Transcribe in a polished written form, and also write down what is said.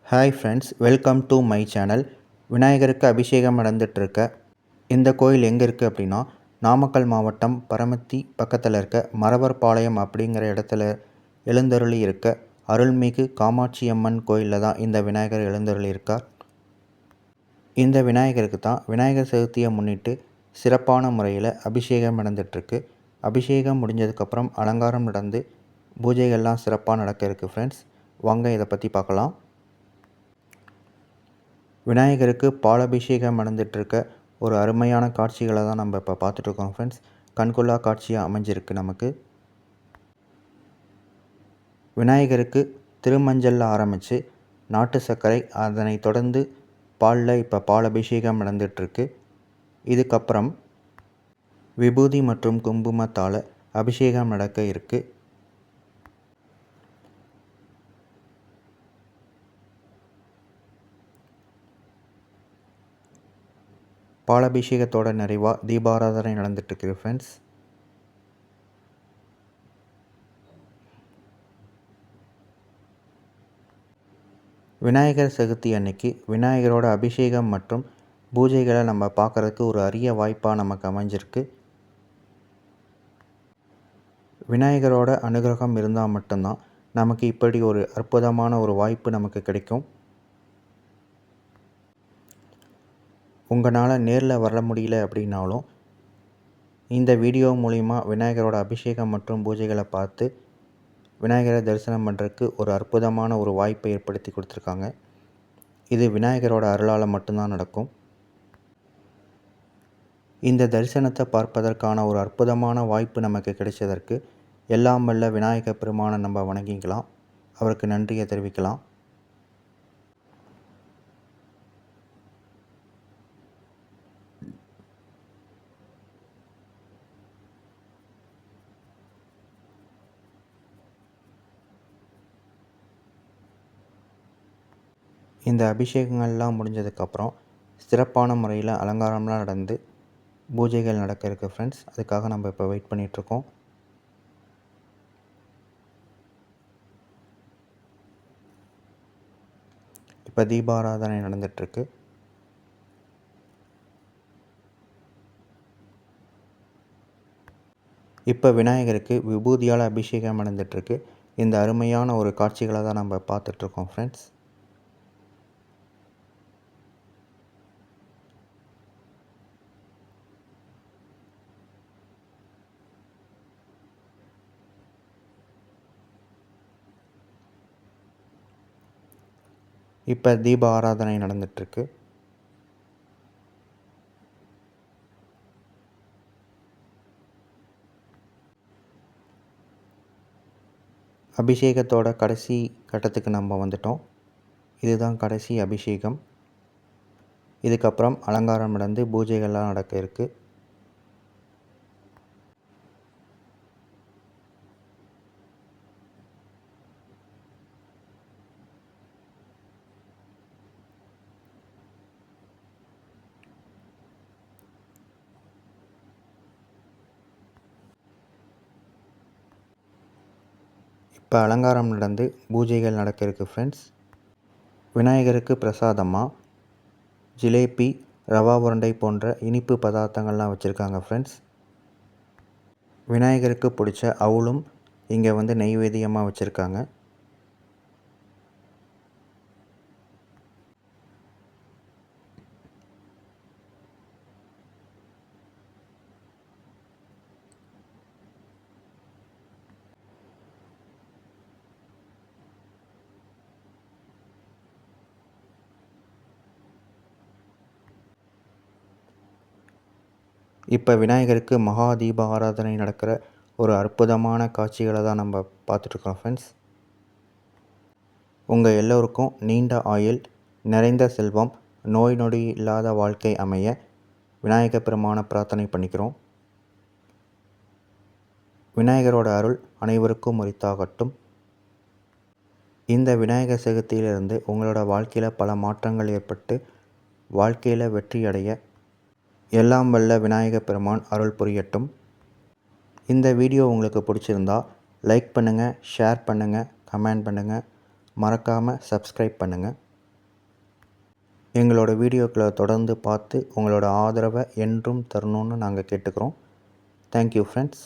Hi friends, welcome to my channel. விநாயகருக்கு அபிஷேகம் நடந்துகிட்ருக்க இந்த கோயில் எங்கே இருக்குது அப்படின்னா, நாமக்கல் மாவட்டம் பரமத்தி பக்கத்தில் இருக்க மறவர்பாளையம் அப்படிங்கிற இடத்துல எழுந்தருளி இருக்க அருள்மிகு காமாட்சி அம்மன் கோயிலில் தான் இந்த விநாயகர் எழுந்தருளி இருக்கார். இந்த விநாயகருக்கு தான் விநாயகர் சதுர்த்தியை முன்னிட்டு சிறப்பான முறையில் அபிஷேகம் நடந்துகிட்ருக்கு. அபிஷேகம் முடிஞ்சதுக்கப்புறம் அலங்காரம் நடந்து பூஜைகள்லாம் சிறப்பாக நடக்க இருக்குது. ஃப்ரெண்ட்ஸ், வாங்க இதை பற்றி பார்க்கலாம். விநாயகருக்கு பாலபிஷேகம் நடந்துகிட்ருக்க ஒரு அருமையான காட்சிகளை தான் நம்ம இப்போ பார்த்துட்ருக்கோம். ஃப்ரெண்ட்ஸ், கண்கொள்ளா காட்சியாக அமைஞ்சிருக்கு நமக்கு. விநாயகருக்கு திருமஞ்சளில் ஆரம்பித்து நாட்டு சர்க்கரை, அதனை தொடர்ந்து பாலில் இப்போ பாலபிஷேகம் நடந்துகிட்ருக்கு. இதுக்கப்புறம் விபூதி மற்றும் குங்குமத்தால் அபிஷேகம் நடக்க இருக்குது. பாலபிஷேகத்தோட நிறைவாக தீபாராதனை நடந்துகிட்ருக்கு. ஃப்ரெண்ட்ஸ், விநாயகர் சதுர்த்தி அன்னைக்கு விநாயகரோட அபிஷேகம் மற்றும் பூஜைகளை நம்ம பார்க்குறதுக்கு ஒரு அரிய வாய்ப்பாக நமக்கு அமைஞ்சிருக்கு. விநாயகரோட அனுகிரகம் இருந்தால் மட்டும்தான் நமக்கு இப்படி ஒரு அற்புதமான ஒரு வாய்ப்பு நமக்கு கிடைக்கும். உங்களால் நேரில் வர முடியல அப்படின்னாலும் இந்த வீடியோ மூலிமா விநாயகரோட அபிஷேகம் மற்றும் பூஜைகளை பார்த்து விநாயகரை தரிசனம் பண்ணுறதுக்கு ஒரு அற்புதமான ஒரு வாய்ப்பை ஏற்படுத்தி கொடுத்துருக்காங்க. இது விநாயகரோட அருளால் மட்டும்தான் நடக்கும். இந்த தரிசனத்தை பார்ப்பதற்கான ஒரு அற்புதமான வாய்ப்பு நமக்கு கிடைச்சதற்கு எல்லாம் வல்ல விநாயகர் பெருமானை நம்ம வணங்கிக்கலாம், அவருக்கு நன்றியை தெரிவிக்கலாம். இந்த அபிஷேகங்கள்லாம் முடிஞ்சதுக்கப்புறம் சிறப்பான முறையில் அலங்காரம்லாம் நடந்து பூஜைகள் நடக்க இருக்குது. ஃப்ரெண்ட்ஸ், அதுக்காக நம்ம இப்போ வெயிட் பண்ணிகிட்ருக்கோம். இப்போ தீபாராதனை நடந்துகிட்ருக்கு. இப்போ விநாயகருக்கு விபூதியால் அபிஷேகம் நடந்துகிட்ருக்கு. இந்த அருமையான ஒரு காட்சிகளை தான் நம்ம பார்த்துட்ருக்கோம். ஃப்ரெண்ட்ஸ், இப்போ தீப ஆராதனை நடந்துகிட்ருக்கு. அபிஷேகத்தோட கடைசி கட்டத்துக்கு நம்ம வந்துட்டோம். இதுதான் கடைசி அபிஷேகம். இதுக்கப்புறம் அலங்காரம் நடந்து பூஜைகள்லாம் நடக்க இருக்குது. இப்போ அலங்காரம் நடந்து பூஜைகள் நடக்க இருக்குது. ஃப்ரெண்ட்ஸ், விநாயகருக்கு பிரசாதமாக ஜிலேபி, ரவா உருண்டை போன்ற இனிப்பு பதார்த்தங்கள்லாம் வச்சுருக்காங்க. ஃப்ரெண்ட்ஸ், விநாயகருக்கு பிடிச்ச அவுளும் இங்கே வந்து நெய்வேத்தியமாக வச்சுருக்காங்க. இப்போ விநாயகருக்கு மகா தீப ஆராதனை நடக்கிற ஒரு அற்புதமான காட்சிகளை தான் நம்ம பார்த்துட்ருக்கோம். ஃப்ரெண்ட்ஸ், உங்கள் எல்லோருக்கும் நீண்ட ஆயுள், நிறைந்த செல்வம், நோய் நொடி இல்லாத வாழ்க்கை அமைய விநாயகர் பெருமானை பிரார்த்தனை பண்ணிக்கிறோம். விநாயகரோட அருள் அனைவருக்கும் உரித்தாகட்டும். இந்த விநாயகர் சதுர்த்தியிலிருந்து உங்களோட வாழ்க்கையில் பல மாற்றங்கள் ஏற்பட்டு வாழ்க்கையில் வெற்றி அடைய எல்லாம் வல்ல விநாயகர் பெருமான் அருள் புரியட்டும். இந்த வீடியோ உங்களுக்கு பிடிச்சிருந்தா லைக் பண்ணுங்கள், ஷேர் பண்ணுங்கள், கமெண்ட் பண்ணுங்கள், மறக்காமல் சப்ஸ்கிரைப் பண்ணுங்கள். எங்களோட வீடியோக்களை தொடர்ந்து பார்த்து உங்களோட ஆதரவை என்றும் தரணும்னு நாங்கள் கேட்டுக்கிறோம். Thank you friends.